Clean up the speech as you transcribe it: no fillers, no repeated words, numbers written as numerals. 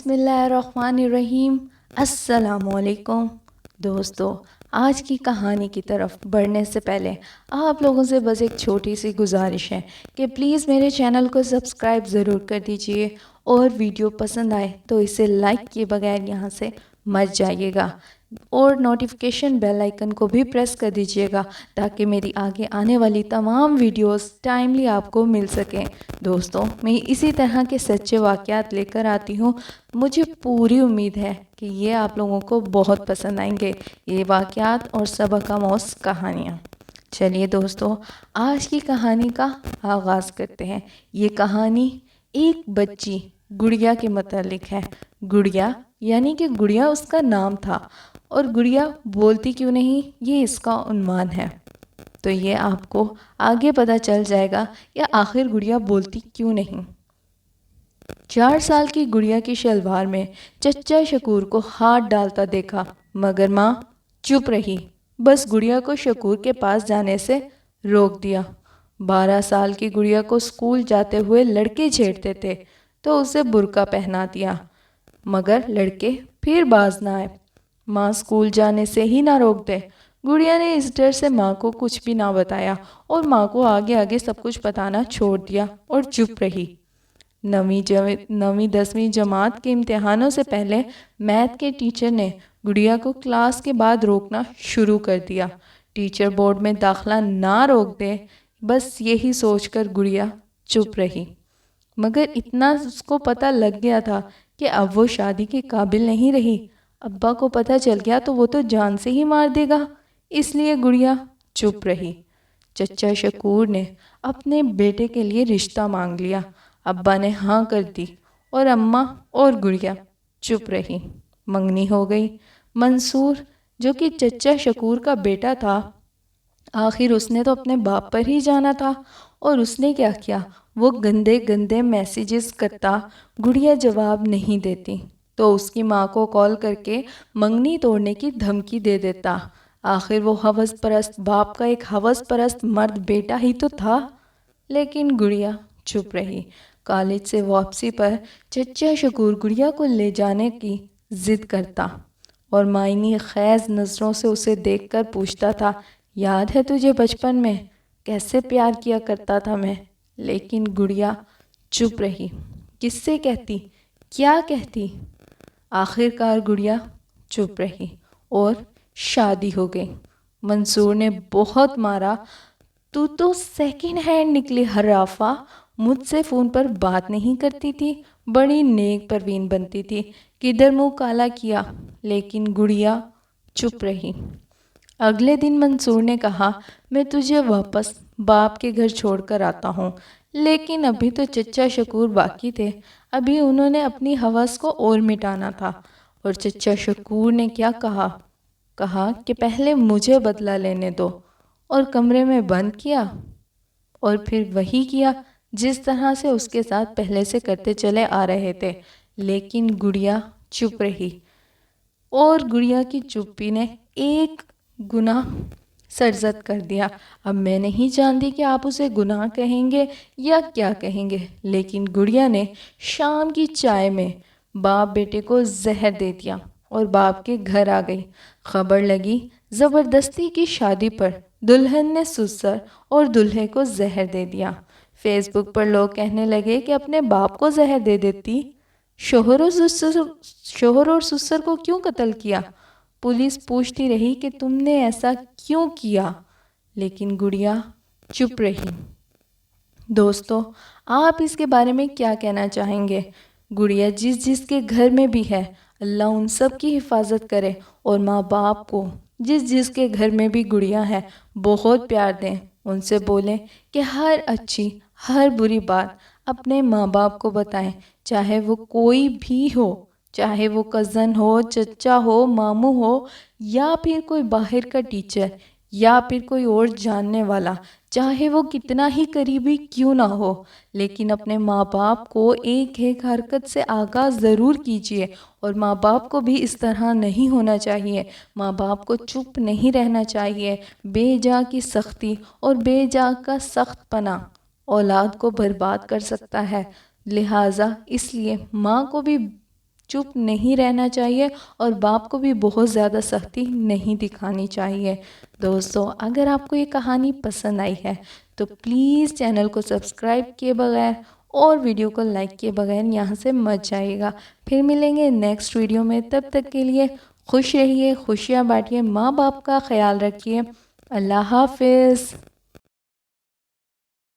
बिस्मिल्लाहिर्रहमानिर्रहीम। अस्सलाम वालेकुम दोस्तों, आज की कहानी की तरफ बढ़ने से पहले आप लोगों से बस एक छोटी सी गुजारिश है कि प्लीज़ मेरे चैनल को सब्सक्राइब ज़रूर कर दीजिए और वीडियो पसंद आए तो इसे लाइक किए बगैर यहाँ से मत जाइएगा और नोटिफिकेशन बेल आइकन को भी प्रेस कर दीजिएगा ताकि मेरी आगे आने वाली तमाम वीडियोस टाइमली आपको मिल सकें। दोस्तों, मैं इसी तरह के सच्चे वाक़यात लेकर आती हूँ। मुझे पूरी उम्मीद है कि ये आप लोगों को बहुत पसंद आएंगे, ये वाक़यात और सबक-आमोज़ कहानियाँ। चलिए दोस्तों, आज की कहानी का आगाज़ करते हैं। ये कहानी एक बच्ची गुड़िया के मुतालिक है। गुड़िया यानी कि गुड़िया उसका नाम था और गुड़िया बोलती क्यों नहीं, ये इसका उन्वान है। तो ये आपको आगे पता चल जाएगा कि आखिर गुड़िया बोलती क्यों नहीं। 4 साल की गुड़िया की शलवार में चच्चा शकूर को हाथ डालता देखा, मगर माँ चुप रही। बस गुड़िया को शकूर के पास जाने से रोक दिया। 12 साल की गुड़िया को स्कूल जाते हुए लड़के छेड़ते थे तो उसे बुर्का पहना दिया, मगर लड़के फिर बाज ना आए। माँ स्कूल जाने से ही ना रोक दे। गुड़िया ने इस डर से माँ को कुछ भी ना बताया और माँ को आगे आगे सब कुछ बताना छोड़ दिया और चुप रही। 9वीं 10वीं जमात के इम्तिहानों से पहले मैथ के टीचर ने गुड़िया को क्लास के बाद रोकना शुरू कर दिया। टीचर बोर्ड में दाखिला ना रोक दे, बस यही सोचकर गुड़िया चुप रही। मगर इतना उसको पता लग गया था कि अब वो शादी के काबिल नहीं रही। अब्बा को पता चल गया तो वो तो जान से ही मार देगा, इसलिए गुड़िया चुप रही। चच्चा शकूर ने अपने बेटे के लिए रिश्ता मांग लिया। अब्बा ने हाँ कर दी और अम्मा और गुड़िया चुप रही। मंगनी हो गई। मंसूर, जो कि चच्चा शकूर का बेटा था, आखिर उसने तो अपने बाप पर ही जाना था और उसने क्या किया, वो गंदे गंदे मैसेजेस करता। गुड़िया जवाब नहीं देती तो उसकी माँ को कॉल करके मंगनी तोड़ने की धमकी दे देता। आखिर वो हवस परस्त बाप का एक हवस परस्त मर्द बेटा ही तो था। लेकिन गुड़िया चुप रही। कॉलेज से वापसी पर चच्चा शकूर गुड़िया को ले जाने की जिद करता और मायनी खैज नज़रों से उसे देखकर पूछता था, याद है तुझे बचपन में कैसे प्यार किया करता था मैं। लेकिन गुड़िया चुप रही। किससे कहती, क्या कहती। आखिरकार गुड़िया चुप रही और शादी हो गई। मंसूर ने बहुत मारा, तू तो सेकंड हैंड निकली हर्राफा, मुझसे फ़ोन पर बात नहीं करती थी, बड़ी नेक परवीन बनती थी, किधर मुंह काला किया। लेकिन गुड़िया चुप रही। अगले दिन मंसूर ने कहा, मैं तुझे वापस बाप के घर छोड़कर आता हूँ। लेकिन अभी तो चच्चा शकूर बाकी थे। अभी उन्होंने अपनी हवस को और मिटाना था। और चच्चा शकूर ने क्या कहा कि पहले मुझे बदला लेने दो, और कमरे में बंद किया और फिर वही किया जिस तरह से उसके साथ पहले से करते चले आ रहे थे। लेकिन गुड़िया चुप रही और गुड़िया की चुप्पी ने एक गुनाह सरजद कर दिया। अब मैं नहीं जानती कि आप उसे गुनाह कहेंगे या क्या कहेंगे, लेकिन गुड़िया ने शाम की चाय में बाप बेटे को जहर दे दिया और बाप के घर आ गई। खबर लगी ज़बरदस्ती की शादी पर दुल्हन ने सुसर और दूल्हे को जहर दे दिया। फेसबुक पर लोग कहने लगे कि अपने बाप को जहर दे देती, शोहर और सुसर को क्यों कत्ल किया। पुलिस पूछती रही कि तुमने ऐसा क्यों किया, लेकिन गुड़िया चुप रही। दोस्तों, आप इसके बारे में क्या कहना चाहेंगे। गुड़िया जिसके घर में भी है, अल्लाह उन सब की हिफाजत करे और माँ बाप को जिसके घर में भी गुड़िया है बहुत प्यार दें। उनसे बोलें कि हर अच्छी हर बुरी बात अपने माँ बाप को बताएं, चाहे वो कोई भी हो, चाहे वो कज़न हो, चचा हो, मामू हो, या फिर कोई बाहर का टीचर, या फिर कोई और जानने वाला, चाहे वो कितना ही करीबी क्यों ना हो। लेकिन अपने माँ बाप को एक एक हरकत से आगाह ज़रूर कीजिए और माँ बाप को भी इस तरह नहीं होना चाहिए। माँ बाप को चुप नहीं रहना चाहिए। बेजा की सख्ती और बेजा का सख्त पना औलाद को बर्बाद कर सकता है। लिहाजा इसलिए माँ को भी چپ نہیں رہنا چاہیے اور باپ کو بھی بہت زیادہ سختی نہیں دکھانی چاہیے۔ دوستو اگر آپ کو یہ کہانی پسند آئی ہے تو پلیز چینل کو سبسکرائب کیے بغیر اور ویڈیو کو لائک کیے بغیر یہاں سے مت جائیے گا۔ پھر ملیں گے نیکسٹ ویڈیو میں، تب تک کے لیے خوش رہیے، خوشیاں بانٹیے، ماں باپ کا خیال رکھیے۔ اللہ حافظ۔